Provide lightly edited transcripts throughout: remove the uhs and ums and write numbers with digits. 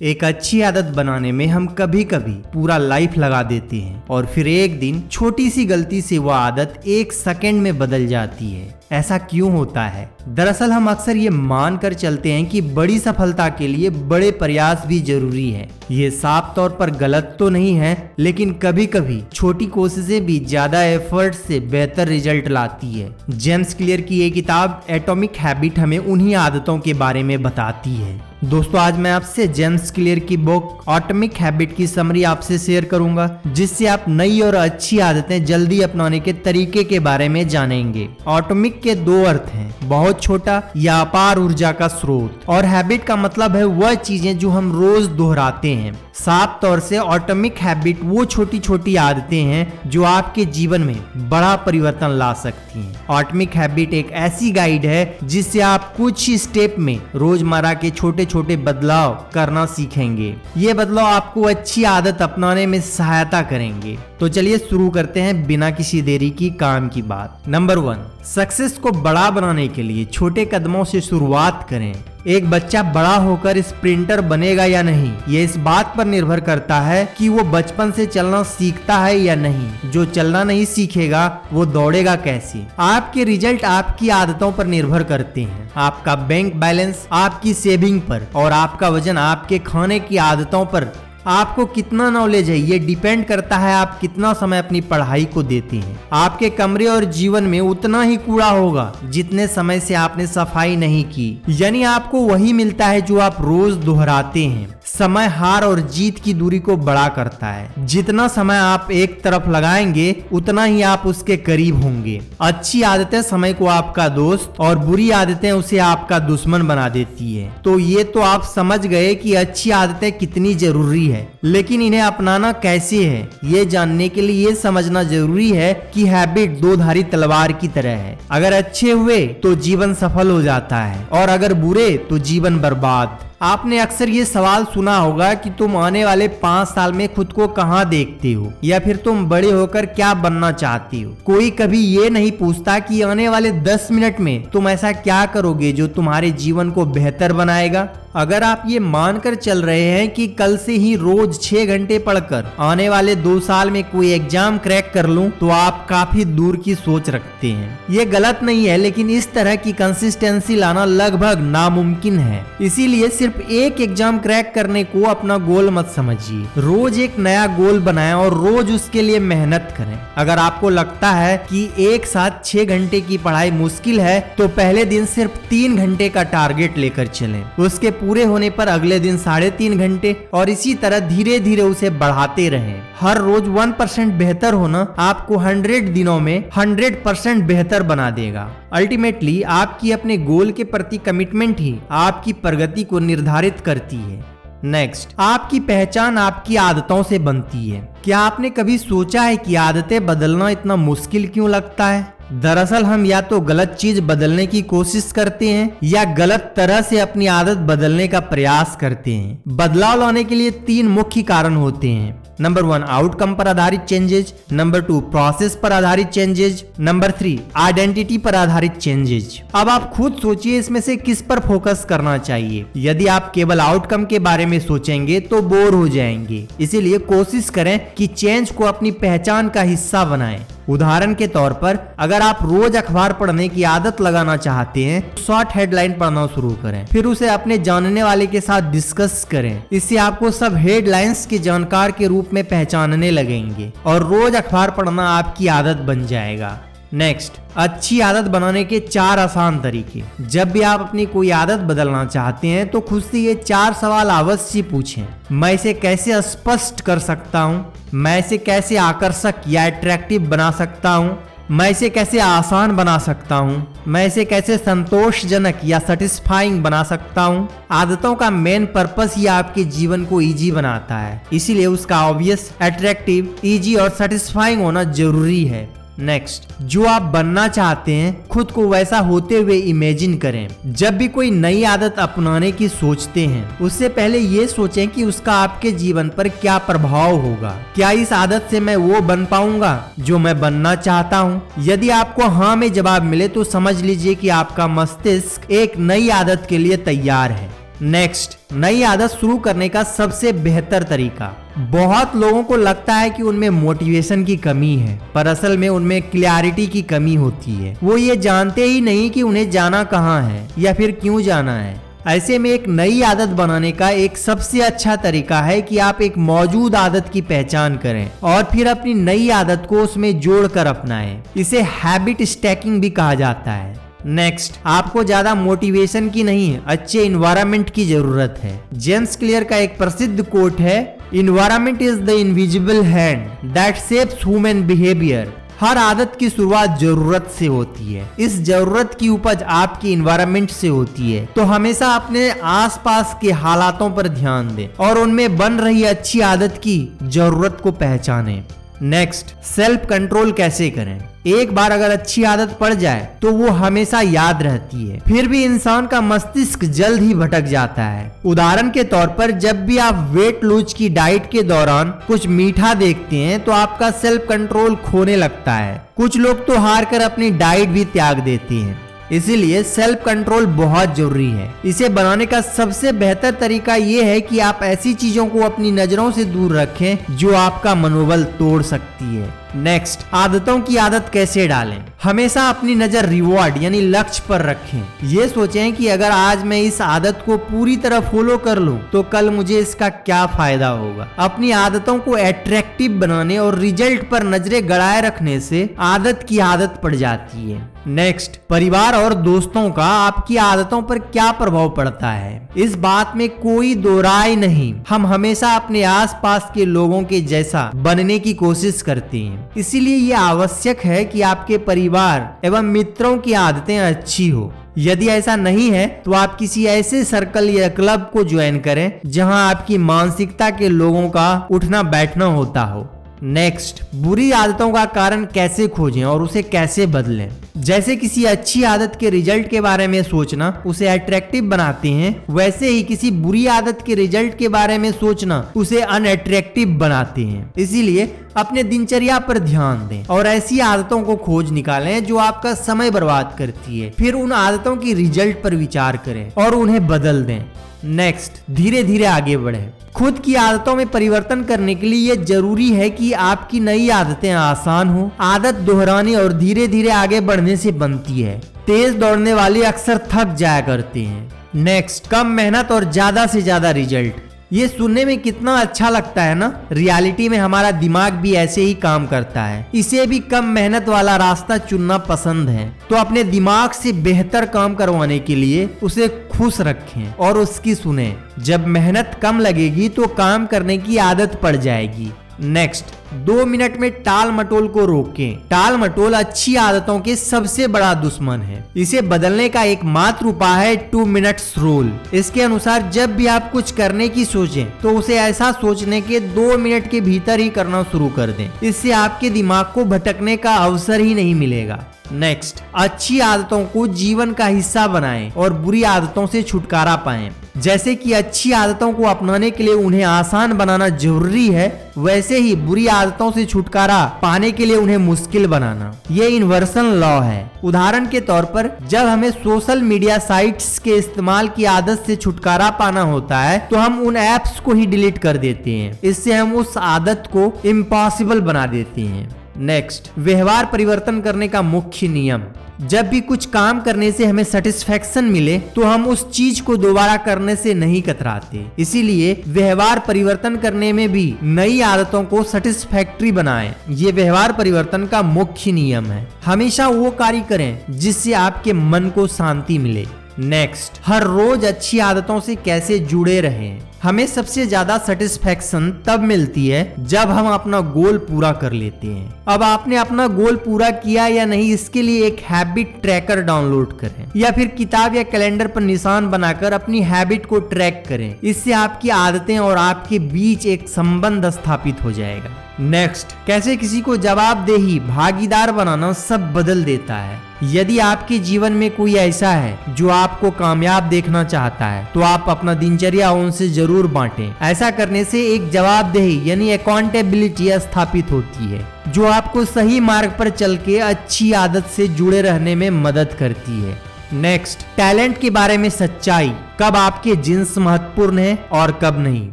एक अच्छी आदत बनाने में हम कभी कभी पूरा लाइफ लगा देते हैं और फिर एक दिन छोटी सी गलती से वह आदत एक सेकंड में बदल जाती है। ऐसा क्यों होता है? दरअसल हम अक्सर ये मान कर चलते हैं कि बड़ी सफलता के लिए बड़े प्रयास भी जरूरी है। ये साफ तौर पर गलत तो नहीं है, लेकिन कभी कभी छोटी कोशिशें भी ज्यादा एफर्ट से बेहतर रिजल्ट लाती है। जेम्स क्लियर की ये किताब एटॉमिक हैबिट हमें उन्हीं आदतों के बारे में बताती है। दोस्तों, आज मैं आपसे जेम्स क्लियर की बुक एटॉमिक हैबिट की समरी आपसे शेयर करूंगा, जिससे आप नई और अच्छी आदतें जल्दी अपनाने के तरीके के बारे में जानेंगे। एटॉमिक के दो अर्थ हैं, बहुत छोटा या अपार ऊर्जा का स्रोत, और हैबिट का मतलब है वह चीजें जो हम रोज दोहराते हैं। साफ तौर से एटॉमिक हैबिट वो छोटी छोटी आदतें हैं जो आपके जीवन में बड़ा परिवर्तन ला सकती हैं। एटॉमिक हैबिट एक ऐसी गाइड है जिससे आप कुछ ही स्टेप में रोजमर्रा के छोटे छोटे बदलाव करना सीखेंगे। ये बदलाव आपको अच्छी आदत अपनाने में सहायता करेंगे। तो चलिए शुरू करते हैं बिना किसी देरी की काम की बात। नंबर 1, सक्सेस को बड़ा बनाने के लिए छोटे कदमों से शुरुआत करें। एक बच्चा बड़ा होकर स्प्रिंटर बनेगा या नहीं, ये इस बात पर निर्भर करता है कि वो बचपन से चलना सीखता है या नहीं। जो चलना नहीं सीखेगा वो दौड़ेगा कैसे? आपके रिजल्ट आपकी आदतों पर निर्भर करते हैं। आपका बैंक बैलेंस आपकी सेविंग पर और आपका वजन आपके खाने की आदतों पर। आपको कितना नॉलेज है ये डिपेंड करता है आप कितना समय अपनी पढ़ाई को देते हैं। आपके कमरे और जीवन में उतना ही कूड़ा होगा जितने समय से आपने सफाई नहीं की, यानी आपको वही मिलता है जो आप रोज दोहराते हैं। समय हार और जीत की दूरी को बड़ा करता है। जितना समय आप एक तरफ लगाएंगे उतना ही आप उसके करीब होंगे। अच्छी आदतें समय को आपका दोस्त और बुरी आदतें उसे आपका दुश्मन बना देती है। तो ये तो आप समझ गए कि अच्छी आदतें कितनी जरूरी है, लेकिन इन्हें अपनाना कैसे है ये जानने के लिए ये समझना जरूरी है कि हैबिट दो धारी तलवार की तरह है। अगर अच्छे हुए तो जीवन सफल हो जाता है और अगर बुरे तो जीवन बर्बाद। आपने अक्सर ये सवाल सुना होगा कि तुम आने वाले 5 साल में खुद को कहाँ देखते हो, या फिर तुम बड़े होकर क्या बनना चाहते हो। कोई कभी ये नहीं पूछता कि आने वाले 10 मिनट में तुम ऐसा क्या करोगे जो तुम्हारे जीवन को बेहतर बनाएगा। अगर आप ये मानकर चल रहे हैं कि कल से ही रोज 6 घंटे पढ़कर आने वाले 2 साल में कोई एग्जाम क्रैक कर लूं, तो आप काफी दूर की सोच रखते हैं। ये गलत नहीं है, लेकिन इस तरह की कंसिस्टेंसी लाना लगभग नामुमकिन है। इसीलिए सिर्फ एक एग्जाम क्रैक करने को अपना गोल मत समझिए। रोज एक नया गोल बनाएं और रोज उसके लिए मेहनत करें। अगर आपको लगता है कि एक साथ 6 घंटे की पढ़ाई मुश्किल है, तो पहले दिन सिर्फ 3 घंटे का टारगेट लेकर चलें। उसके पूरे होने पर अगले दिन 3.5 घंटे, और इसी तरह धीरे धीरे उसे बढ़ाते रहें। हर रोज 1% बेहतर होना आपको 100 दिनों में 100% बेहतर बना देगा। अल्टीमेटली आपकी अपने गोल के प्रति कमिटमेंट ही आपकी प्रगति को निर्धारित करती है। नेक्स्ट, आपकी पहचान आपकी आदतों से बनती है। क्या आपने कभी सोचा है कि आदतें बदलना इतना मुश्किल क्यों लगता है? दरअसल हम या तो गलत चीज बदलने की कोशिश करते हैं या गलत तरह से अपनी आदत बदलने का प्रयास करते हैं। बदलाव लाने के लिए 3 मुख्य कारण होते हैं। नंबर 1, आउटकम पर आधारित चेंजेज। नंबर 2, प्रोसेस पर आधारित चेंजेज। नंबर 3, आइडेंटिटी पर आधारित चेंजेज। अब आप खुद सोचिए इसमें से किस पर फोकस करना चाहिए। यदि आप केवल आउटकम के बारे में सोचेंगे तो बोर हो जाएंगे। इसीलिए कोशिश करें कि चेंज को अपनी पहचान का हिस्सा बनाएं। उदाहरण के तौर पर, अगर आप रोज अखबार पढ़ने की आदत लगाना चाहते हैं, शॉर्ट हेडलाइन पढ़ना शुरू करें, फिर उसे अपने जानने वाले के साथ डिस्कस करें। इससे आपको सब हेडलाइंस के जानकार के रूप में पहचानने लगेंगे और रोज अखबार पढ़ना आपकी आदत बन जाएगा। नेक्स्ट, अच्छी आदत बनाने के 4 आसान तरीके। जब भी आप अपनी कोई आदत बदलना चाहते हैं तो खुद से ये 4 सवाल अवश्य पूछें। मैं इसे कैसे स्पष्ट कर सकता हूँ? मैं इसे कैसे आकर्षक या अट्रैक्टिव बना सकता हूँ? मैं इसे कैसे आसान बना सकता हूँ? मैं इसे कैसे संतोषजनक या सेटिस्फाइंग बना सकता हूँ? आदतों का मेन पर्पस ही आपके जीवन को इजी बनाता है, इसीलिए उसका ऑब्वियस, अट्रैक्टिव, इजी और सेटिस्फाइंग होना जरूरी है। नेक्स्ट, जो आप बनना चाहते हैं खुद को वैसा होते हुए इमेजिन करें। जब भी कोई नई आदत अपनाने की सोचते हैं, उससे पहले ये सोचें कि उसका आपके जीवन पर क्या प्रभाव होगा। क्या इस आदत से मैं वो बन पाऊंगा जो मैं बनना चाहता हूँ? यदि आपको हाँ में जवाब मिले तो समझ लीजिए कि आपका मस्तिष्क एक नई आदत के लिए तैयार है। नेक्स्ट, नई आदत शुरू करने का सबसे बेहतर तरीका। बहुत लोगों को लगता है कि उनमें मोटिवेशन की कमी है, पर असल में उनमें क्लैरिटी की कमी होती है। वो ये जानते ही नहीं कि उन्हें जाना कहाँ है या फिर क्यों जाना है। ऐसे में एक नई आदत बनाने का एक सबसे अच्छा तरीका है कि आप एक मौजूद आदत की पहचान करें और फिर अपनी नई आदत को उसमें जोड़कर अपनाएं। इसे हैबिट स्टैकिंग भी कहा जाता है। नेक्स्ट, आपको ज्यादा मोटिवेशन की नहीं, अच्छे इन्वायरमेंट की जरूरत है। जेम्स क्लियर का एक प्रसिद्ध कोट है, environment is the invisible hand that shapes human behaviour. हर आदत की शुरुआत जरूरत से होती है। इस जरूरत की उपज आपकी इन्वायरमेंट से होती है। तो हमेशा अपने आसपास के हालातों पर ध्यान दें और उनमें बन रही अच्छी आदत की जरूरत को पहचानें। नेक्स्ट, सेल्फ कंट्रोल कैसे करें। एक बार अगर अच्छी आदत पड़ जाए तो वो हमेशा याद रहती है, फिर भी इंसान का मस्तिष्क जल्द ही भटक जाता है। उदाहरण के तौर पर जब भी आप वेट लूज की डाइट के दौरान कुछ मीठा देखते हैं तो आपका सेल्फ कंट्रोल खोने लगता है। कुछ लोग तो हार कर अपनी डाइट भी त्याग देते हैं। इसीलिए सेल्फ कंट्रोल बहुत जरूरी है। इसे बनाने का सबसे बेहतर तरीका ये है कि आप ऐसी चीजों को अपनी नजरों से दूर रखें जो आपका मनोबल तोड़ सकती है। नेक्स्ट, आदतों की आदत कैसे डालें। हमेशा अपनी नजर रिवॉर्ड यानी लक्ष्य पर रखें। ये सोचें कि अगर आज मैं इस आदत को पूरी तरह फॉलो कर लूं तो कल मुझे इसका क्या फायदा होगा। अपनी आदतों को अट्रैक्टिव बनाने और रिजल्ट पर नजरें गड़ाए रखने से आदत की आदत पड़ जाती है। नेक्स्ट, परिवार और दोस्तों का आपकी आदतों पर क्या प्रभाव पड़ता है, इस बात में कोई दो राय नहीं। हम हमेशा अपने आसपास के लोगों के जैसा बनने की कोशिश करते हैं। इसीलिए ये आवश्यक है कि आपके परिवार एवं मित्रों की आदतें अच्छी हो। यदि ऐसा नहीं है तो आप किसी ऐसे सर्कल या क्लब को ज्वाइन करें जहां आपकी मानसिकता के लोगों का उठना बैठना होता हो। नेक्स्ट, बुरी आदतों का कारण कैसे खोजें और उसे कैसे बदलें। जैसे किसी अच्छी आदत के रिजल्ट के बारे में सोचना उसे अट्रैक्टिव बनाते हैं, वैसे ही किसी बुरी आदत के रिजल्ट के बारे में सोचना उसे अनअट्रैक्टिव बनाते हैं। इसीलिए अपने दिनचर्या पर ध्यान दें और ऐसी आदतों को खोज निकालें जो आपका समय बर्बाद करती है। फिर उन आदतों की रिजल्ट पर विचार करें और उन्हें बदल दें। नेक्स्ट, धीरे धीरे आगे बढ़ें। खुद की आदतों में परिवर्तन करने के लिए यह जरूरी है कि आपकी नई आदतें आसान हो। आदत दोहराने और धीरे धीरे आगे बढ़ने से बनती है। तेज दौड़ने वाले अक्सर थक जाया करते हैं। नेक्स्ट, कम मेहनत और ज्यादा से ज्यादा रिजल्ट। ये सुनने में कितना अच्छा लगता है ना। रियलिटी में हमारा दिमाग भी ऐसे ही काम करता है। इसे भी कम मेहनत वाला रास्ता चुनना पसंद है। तो अपने दिमाग से बेहतर काम करवाने के लिए उसे खुश रखें और उसकी सुने। जब मेहनत कम लगेगी तो काम करने की आदत पड़ जाएगी। नेक्स्ट, 2 मिनट में टाल मटोल को रोकें। टाल मटोल अच्छी आदतों के सबसे बड़ा दुश्मन है। इसे बदलने का एकमात्र उपाय है 2 मिनट्स रूल। इसके अनुसार जब भी आप कुछ करने की सोचें तो उसे ऐसा सोचने के 2 मिनट के भीतर ही करना शुरू कर दें। इससे आपके दिमाग को भटकने का अवसर ही नहीं मिलेगा। नेक्स्ट, अच्छी आदतों को जीवन का हिस्सा बनाएं और बुरी आदतों से छुटकारा पाएं। जैसे कि अच्छी आदतों को अपनाने के लिए उन्हें आसान बनाना जरूरी है, वैसे ही बुरी आदतों से छुटकारा पाने के लिए उन्हें मुश्किल बनाना ये इन्वर्सन लॉ है। उदाहरण के तौर पर जब हमें सोशल मीडिया साइट्स के इस्तेमाल की आदत से छुटकारा पाना होता है तो हम उन ऐप्स को ही डिलीट कर देते हैं। इससे हम उस आदत को इम्पॉसिबल बना देते हैं। नेक्स्ट, व्यवहार परिवर्तन करने का मुख्य नियम। जब भी कुछ काम करने से हमें सेटिस्फेक्शन मिले तो हम उस चीज को दोबारा करने से नहीं कतराते। इसीलिए व्यवहार परिवर्तन करने में भी नई आदतों को सेटिस्फैक्टरी बनाएं। ये व्यवहार परिवर्तन का मुख्य नियम है। हमेशा वो कार्य करें जिससे आपके मन को शांति मिले। नेक्स्ट, हर रोज अच्छी आदतों से कैसे जुड़े रहें। हमें सबसे ज्यादा सेटिस्फेक्शन तब मिलती है जब हम अपना गोल पूरा कर लेते हैं। अब आपने अपना गोल पूरा किया या नहीं, इसके लिए एक हैबिट ट्रैकर डाउनलोड करें या फिर किताब या कैलेंडर पर निशान बनाकर अपनी हैबिट को ट्रैक करें। इससे आपकी आदतें और आपके बीच एक संबंध स्थापित हो जाएगा। नेक्स्ट, कैसे किसी को जवाबदेही भागीदार बनाना सब बदल देता है। यदि आपके जीवन में कोई ऐसा है जो आपको कामयाब देखना चाहता है तो आप अपना दिनचर्या उनसे जरूर बांटें। ऐसा करने से एक जवाबदेही यानी अकाउंटेबिलिटी स्थापित होती है जो आपको सही मार्ग पर चल के अच्छी आदत से जुड़े रहने में मदद करती है। नेक्स्ट, टैलेंट के बारे में सच्चाई, कब आपके जीन्स महत्वपूर्ण है और कब नहीं।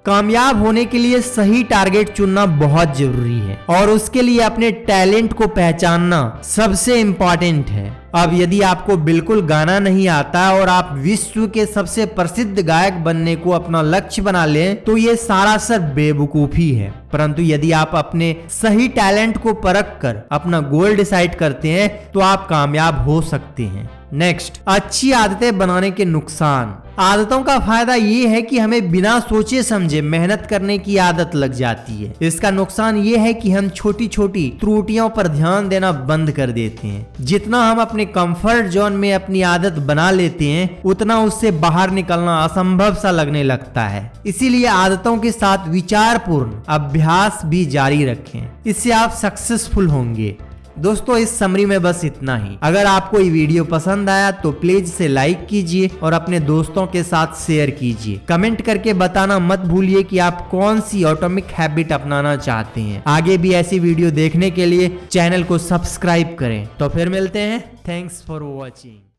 कामयाब होने के लिए सही टारगेट चुनना बहुत जरूरी है और उसके लिए अपने टैलेंट को पहचानना सबसे इम्पोर्टेंट है। अब यदि आपको बिल्कुल गाना नहीं आता और आप विश्व के सबसे प्रसिद्ध गायक बनने को अपना लक्ष्य बना लें तो ये सरासर बेवकूफी है। परंतु यदि आप अपने सही टैलेंट को परख कर अपना गोल डिसाइड करते हैं तो आप कामयाब हो सकते हैं। नेक्स्ट, अच्छी आदतें बनाने के नुकसान। आदतों का फायदा ये है कि हमें बिना सोचे समझे मेहनत करने की आदत लग जाती है। इसका नुकसान ये है कि हम छोटी छोटी त्रुटियों पर ध्यान देना बंद कर देते हैं। जितना हम अपने कंफर्ट जोन में अपनी आदत बना लेते हैं उतना उससे बाहर निकलना असंभव सा लगने लगता है। इसीलिए आदतों के साथ विचारपूर्ण अभ्यास भी जारी रखें, इससे आप सक्सेसफुल होंगे। दोस्तों, इस समरी में बस इतना ही। अगर आपको ये वीडियो पसंद आया तो प्लीज इसे लाइक कीजिए और अपने दोस्तों के साथ शेयर कीजिए। कमेंट करके बताना मत भूलिए कि आप कौन सी एटॉमिक हैबिट अपनाना चाहते हैं। आगे भी ऐसी वीडियो देखने के लिए चैनल को सब्सक्राइब करें। तो फिर मिलते हैं। Thanks for watching.